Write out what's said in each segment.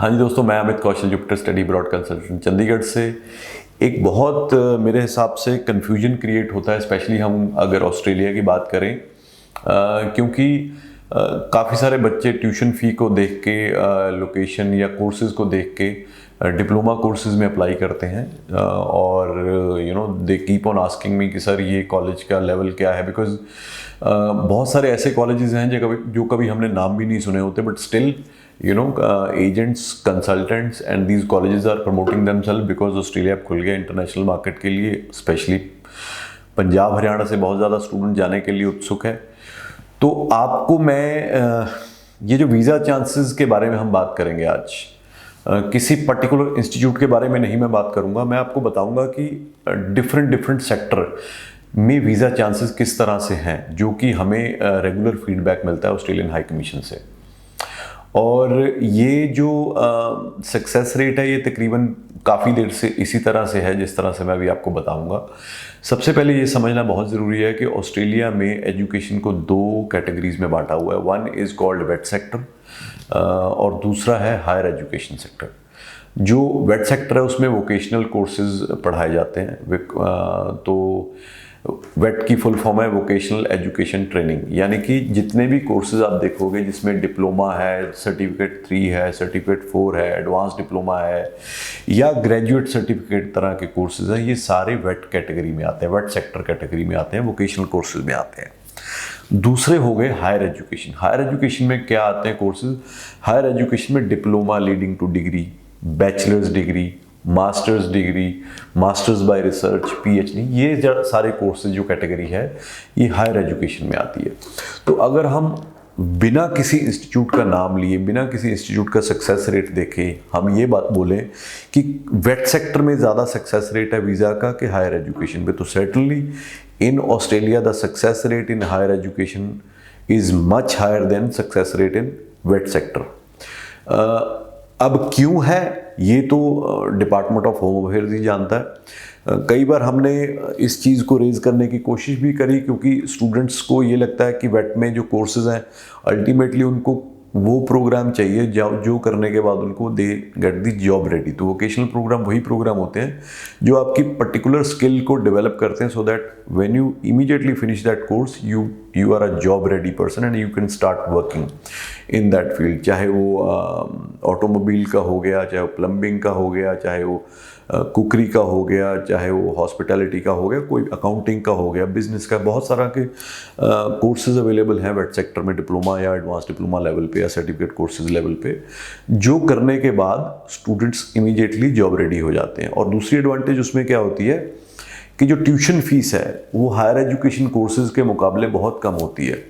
हाँ जी दोस्तों, मैं Amit Kaushal, Jupiter study abroad consultant Chandigarh से। एक बहुत मेरे हिसाब से कन्फ्यूजन क्रिएट होता है, स्पेशली हम अगर ऑस्ट्रेलिया की बात करें, क्योंकि काफ़ी सारे बच्चे ट्यूशन फ़ी को देख के, लोकेशन या कोर्सेज को देख के डिप्लोमा कोर्सेज में अप्लाई करते हैं, और they keep on asking me कि सर ये कॉलेज का लेवल क्या है, बिकॉज बहुत सारे ऐसे कॉलेजेस हैं जो कभी हमने नाम भी नहीं सुने होते, but still agents, consultants and these colleges are promoting themselves because Australia खुल गया इंटरनेशनल मार्केट के लिए। स्पेशली पंजाब हरियाणा से बहुत ज़्यादा स्टूडेंट जाने के लिए उत्सुक है। तो आपको मैं ये जो वीज़ा चांसेस के बारे में हम बात करेंगे आज, किसी पर्टिकुलर इंस्टीट्यूट के बारे में नहीं मैं बात करूंगा। मैं आपको बताऊंगा कि डिफरेंट सेक्टर में वीज़ा चांसेस किस तरह से हैं, जो कि हमें रेगुलर फीडबैक मिलता है ऑस्ट्रेलियन हाई कमीशन से। और ये जो सक्सेस रेट है, ये तकरीबन काफ़ी देर से इसी तरह से है जिस तरह से मैं अभी आपको बताऊंगा। सबसे पहले ये समझना बहुत ज़रूरी है कि ऑस्ट्रेलिया में एजुकेशन को दो कैटेगरीज में बांटा हुआ है। One is called VET sector और दूसरा है हायर एजुकेशन सेक्टर। जो वेट सेक्टर है उसमें वोकेशनल कोर्सेज पढ़ाए जाते हैं। तो वेट की फुल फॉर्म है वोकेशनल एजुकेशन ट्रेनिंग, यानी कि जितने भी कोर्सेज आप देखोगे जिसमें डिप्लोमा है, सर्टिफिकेट 3 है, सर्टिफिकेट 4 है, एडवांस डिप्लोमा है या ग्रेजुएट सर्टिफिकेट तरह के कोर्सेज हैं, ये सारे वेट कैटेगरी में आते हैं, वेट सेक्टर कैटेगरी में आते हैं, वोकेशनल कोर्सेज में आते हैं। दूसरे हो गए हायर एजुकेशन। हायर एजुकेशन में क्या आते हैं कोर्सेज? हायर एजुकेशन में diploma leading two degree, bachelors degree, masters degree, masters bye research, PhD, ये सारे कोर्सेज जो कैटेगरी है ये हायर एजुकेशन में आती है। तो अगर हम बिना किसी इंस्टीट्यूट का नाम लिए, बिना किसी इंस्टीट्यूट का सक्सेस रेट देखे हम ये बात बोलें कि वेट सेक्टर में ज़्यादा सक्सेस रेट है वीज़ा का कि हायर एजुकेशन पे, तो certainly in Australia the success rate in higher education is much higher than success rate in VET sector. अब क्यों है ये तो डिपार्टमेंट ऑफ होम अफेयर्स ही जानता है। कई बार हमने इस चीज़ को रेज करने की कोशिश भी करी, क्योंकि स्टूडेंट्स को ये लगता है कि वेट में जो कोर्सेज हैं अल्टीमेटली उनको वो प्रोग्राम चाहिए जो करने के बाद उनको they get the job ready. तो वोकेशनल प्रोग्राम वही प्रोग्राम होते हैं जो आपकी पर्टिकुलर स्किल को डेवलप करते हैं, so that when you immediately finish that course you are a job ready person and you can start working in that field. चाहे वो ऑटोमोबाइल का हो गया, चाहे वो प्लम्बिंग का हो गया, चाहे वो कुकरी का हो गया, चाहे वो हॉस्पिटैलिटी का हो गया, कोई अकाउंटिंग का हो गया, बिजनेस का, बहुत सारा के कोर्सेज अवेलेबल हैं वेट सेक्टर में, डिप्लोमा या एडवांस डिप्लोमा लेवल पे या सर्टिफिकेट कोर्सेज लेवल पे, जो करने के बाद स्टूडेंट्स इमीडिएटली जॉब रेडी हो जाते हैं। और दूसरी एडवांटेज उसमें क्या होती है कि जो ट्यूशन फीस है वो हायर एजुकेशन कोर्सेज के मुकाबले बहुत कम होती है।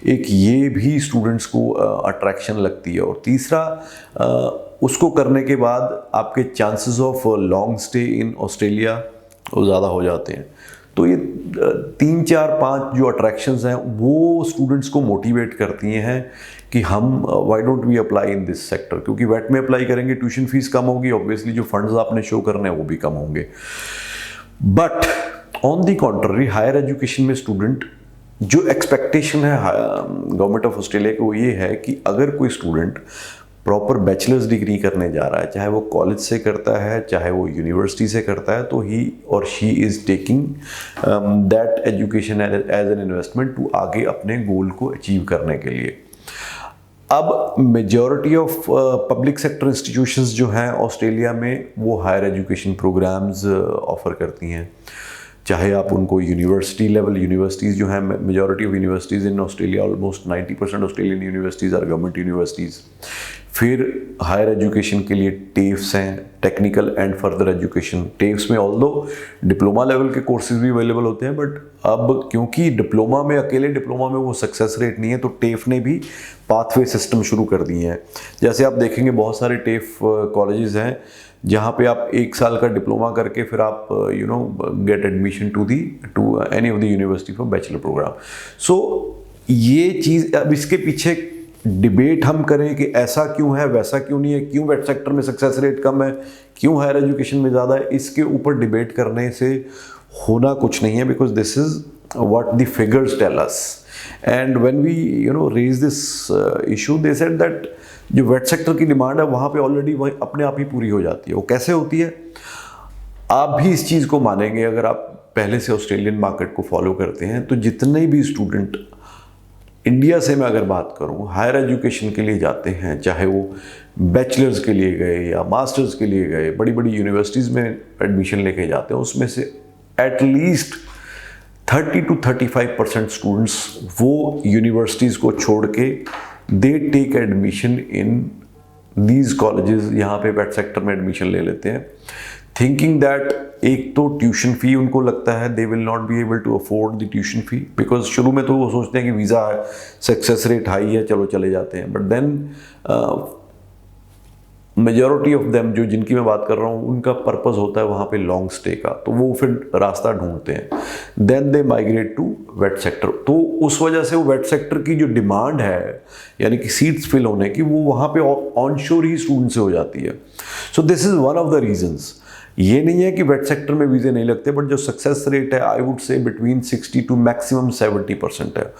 एक ये भी स्टूडेंट्स को अट्रैक्शन लगती है। और तीसरा, उसको करने के बाद आपके chances of long stay in Australia वो ज़्यादा हो जाते हैं। तो ये 3, 4, 5 जो अट्रैक्शंस हैं वो स्टूडेंट्स को मोटिवेट करती हैं कि हम why don't we apply in this sector, क्योंकि वेट में अप्लाई करेंगे ट्यूशन फीस कम होगी, ऑब्वियसली जो फंड्स आपने शो करने हैं वो भी कम होंगे। But on the contrary higher education में स्टूडेंट जो एक्सपेक्टेशन है गवर्नमेंट ऑफ ऑस्ट्रेलिया को, ये है कि अगर कोई स्टूडेंट प्रॉपर बैचलर्स डिग्री करने जा रहा है, चाहे वो कॉलेज से करता है, चाहे वो यूनिवर्सिटी से करता है, तो ही और she is taking that education as an investment to आगे अपने गोल को अचीव करने के लिए। अब majority of public sector institutions जो हैं ऑस्ट्रेलिया में वो हायर एजुकेशन प्रोग्राम्स ऑफर करती हैं, चाहे आप उनको यूनिवर्सिटी लेवल, यूनिवर्सिटीज़ जो हैं, majority of universities in Australia, almost 90% Australian universities are government universities. फिर हायर एजुकेशन के लिए टेफ्स हैं, technical and further education. TAFEs में ऑल्दो डिप्लोमा लेवल के कोर्सेज भी अवेलेबल होते हैं, बट अब क्योंकि डिप्लोमा में, अकेले डिप्लोमा में वो सक्सेस रेट नहीं है, तो टेफ ने भी पाथवे सिस्टम शुरू कर दिए हैं। जैसे आप देखेंगे बहुत सारे टेफ कॉलेजेस हैं जहाँ पे आप 1 साल का डिप्लोमा करके फिर आप get admission to any of the university for bachelor program. So ये चीज़, अब इसके पीछे डिबेट हम करें कि ऐसा क्यों है, वैसा क्यों नहीं है, क्यों वेट सेक्टर में सक्सेस रेट कम है, क्यों हायर एजुकेशन में ज़्यादा है, इसके ऊपर डिबेट करने से होना कुछ नहीं है, because this is what the figures tell us. And when we raise this issue, they said that जो वेट सेक्टर की डिमांड है वहाँ पे ऑलरेडी वही अपने आप ही पूरी हो जाती है। वो कैसे होती है, आप भी इस चीज़ को मानेंगे अगर आप पहले से ऑस्ट्रेलियन मार्केट को फॉलो करते हैं, तो जितने भी स्टूडेंट इंडिया से मैं अगर बात करूं हायर एजुकेशन के लिए जाते हैं, चाहे वो बैचलर्स के लिए गए या मास्टर्स के लिए गए, बड़ी बड़ी यूनिवर्सिटीज़ में एडमिशन लेके जाते हैं, उसमें से एटलीस्ट 30 to 35% स्टूडेंट्स वो यूनिवर्सिटीज़ को छोड़ के they take admission in these colleges, यहाँ पे वेट सेक्टर में एडमिशन ले लेते हैं, थिंकिंग दैट एक तो ट्यूशन फ़ी उनको लगता है they will not be able to afford the tuition fee, because शुरू में तो वो सोचते हैं कि वीज़ा सक्सेस रेट हाई है, चलो चले जाते हैं, but then majority of them जो जिनकी मैं बात कर रहा हूँ उनका पर्पस होता है वहाँ पे लॉन्ग स्टे का, तो वो फिर रास्ता ढूंढते हैं, then they migrate to VET sector. तो उस वजह से वो वेट सेक्टर की जो डिमांड है यानी कि सीट्स फिल होने की, वो वहाँ पे ऑन शोर ही स्टूडेंट से हो जाती है। So this is one of the reasons. ये नहीं है कि वेट सेक्टर में वीज़े नहीं लगते, बट जो सक्सेस रेट है I would say between 60 to maximum 70% है।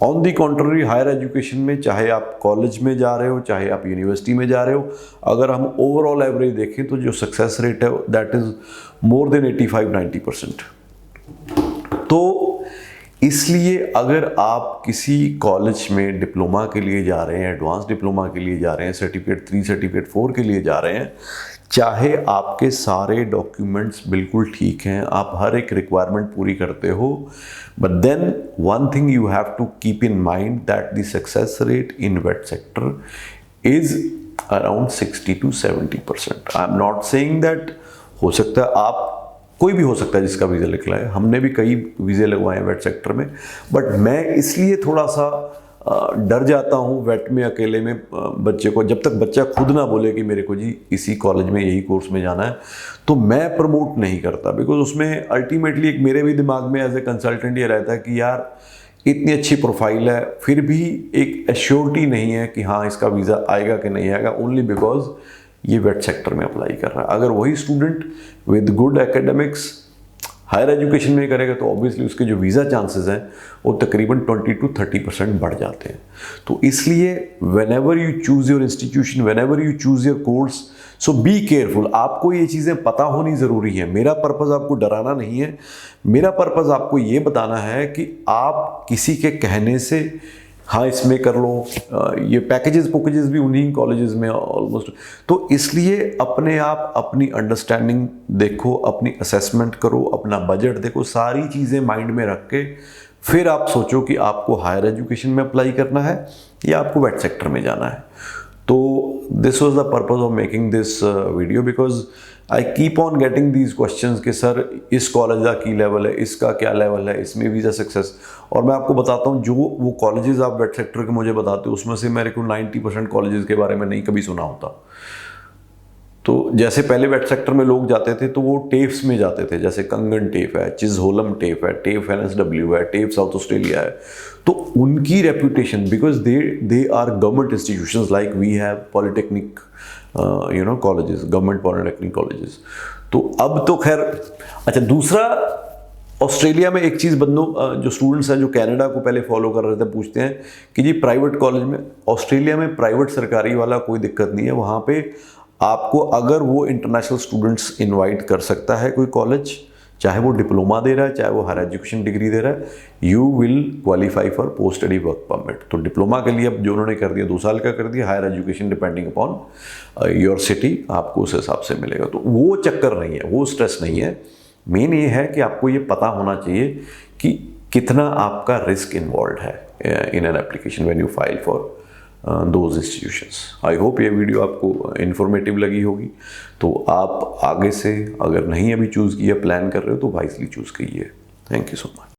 On the contrary higher education में, चाहे आप कॉलेज में जा रहे हो चाहे आप यूनिवर्सिटी में जा रहे हो, अगर हम ओवरऑल एवरेज देखें तो जो सक्सेस रेट है दैट इज़ मोर देन 85-90%। तो इसलिए अगर आप किसी कॉलेज में डिप्लोमा के लिए जा रहे हैं, एडवांस डिप्लोमा के लिए जा रहे हैं, सर्टिफिकेट 3 सर्टिफिकेट 4 के लिए जा रहे हैं, चाहे आपके सारे डॉक्यूमेंट्स बिल्कुल ठीक हैं, आप हर एक रिक्वायरमेंट पूरी करते हो, but then one thing you have to keep in mind that the success rate in VET sector is around 60 to 70%। I am not saying that हो सकता है आप कोई भी हो सकता है जिसका वीज़ा निकला है, हमने भी कई वीज़े लगवाए हैं वेट सेक्टर में, बट मैं इसलिए थोड़ा सा डर जाता हूँ वेट में अकेले में बच्चे को, जब तक बच्चा खुद ना बोले कि मेरे को जी इसी कॉलेज में यही कोर्स में जाना है, तो मैं प्रमोट नहीं करता, बिकॉज उसमें अल्टीमेटली एक मेरे भी दिमाग में एज ए कंसल्टेंट ये रहता है कि यार इतनी अच्छी प्रोफाइल है, फिर भी एक एश्योरिटी नहीं है कि हाँ इसका वीज़ा आएगा कि नहीं आएगा, ओनली बिकॉज ये वेट सेक्टर में अप्लाई कर रहा है। अगर वही student with good academics higher education में करेगा तो ऑब्वियसली उसके जो वीज़ा चांसेस हैं वो तकरीबन 20 to 30% बढ़ जाते हैं। तो इसलिए whenever you choose your institution, whenever you choose your course, so be careful. आपको ये चीज़ें पता होनी ज़रूरी है। मेरा पर्पज़ आपको डराना नहीं है, मेरा पर्पज़ आपको ये बताना है कि आप किसी के कहने से हाँ इसमें कर लो, ये पैकेजेस भी उन्हीं कॉलेजेस में ऑलमोस्ट, तो इसलिए अपने आप अपनी अंडरस्टैंडिंग देखो, अपनी असेसमेंट करो, अपना बजट देखो, सारी चीज़ें माइंड में रख के फिर आप सोचो कि आपको हायर एजुकेशन में अप्लाई करना है या आपको वेट सेक्टर में जाना है। तो this was the purpose of making this video, because I keep on getting these questions कि सर इस कॉलेज का की लेवल है, इसका क्या लेवल है, इसमें वीज़ा सक्सेस। और मैं आपको बताता हूँ जो वो कॉलेजेस आप वेट सेक्टर के मुझे बताते हो उसमें से मेरे को 90% कॉलेजेस के बारे में नहीं कभी सुना होता। तो जैसे पहले वेट सेक्टर में लोग जाते थे तो वो टेफ्स में जाते थे, जैसे कंगन टेफ है, चिज़होलम टेफ है, टेफ NSW है, टेफ साउथ ऑस्ट्रेलिया है, तो उनकी reputation because they are government institutions like we have polytechnic colleges, government polytechnic colleges. तो अब तो खैर अच्छा, दूसरा ऑस्ट्रेलिया में एक चीज़ बंदों जो स्टूडेंट्स हैं जो कनाडा को पहले फॉलो कर रहे थे पूछते हैं कि जी प्राइवेट कॉलेज में, ऑस्ट्रेलिया में प्राइवेट सरकारी वाला कोई दिक्कत नहीं है, वहाँ पे आपको अगर वो इंटरनेशनल स्टूडेंट्स इनवाइट कर सकता है कोई कॉलेज, चाहे वो डिप्लोमा दे रहा है चाहे वो हायर एजुकेशन डिग्री दे रहा है, you will qualify for post study work permit. तो डिप्लोमा के लिए अब जो उन्होंने कर दिया 2 साल का कर दिया, higher education depending upon your city आपको उस हिसाब से मिलेगा। तो वो चक्कर नहीं है, वो स्ट्रेस नहीं है। मेन ये है कि आपको ये पता होना चाहिए कि कितना आपका रिस्क इन्वॉल्व है in an application when you file for those institutions. I hope ये वीडियो आपको इन्फॉर्मेटिव लगी होगी। तो आप आगे से अगर नहीं अभी चूज़ किया, प्लान कर रहे हो तो वाइजली चूज़ कीजिए। Thank you so much.